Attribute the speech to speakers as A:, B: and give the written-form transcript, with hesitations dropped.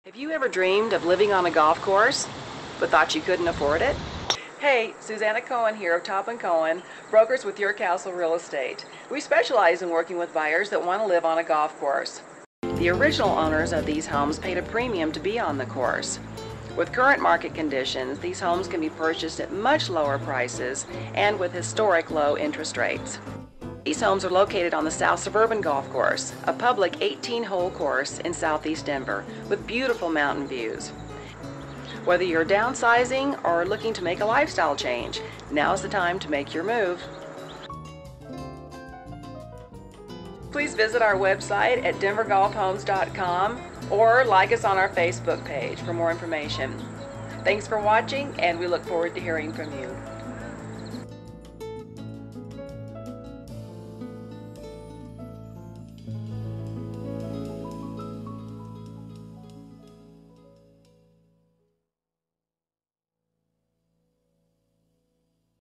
A: Have you ever dreamed of living on a golf course, but thought you couldn't afford it? Hey, Susanna Cohen here of Top & Cohen, brokers with Your Castle Real Estate. We specialize in working with buyers that want to live on a golf course. The original owners of these homes paid a premium to be on the course. With current market conditions, these homes can be purchased at much lower prices and with historic low interest rates. These homes are located on the South Suburban Golf Course, a public 18-hole course in southeast Denver with beautiful mountain views. Whether you're downsizing or looking to make a lifestyle change, now's the time to make your move. Please visit our website at denvergolfhomes.com or like us on our Facebook page for more information. Thanks for watching, and we look forward to hearing from you.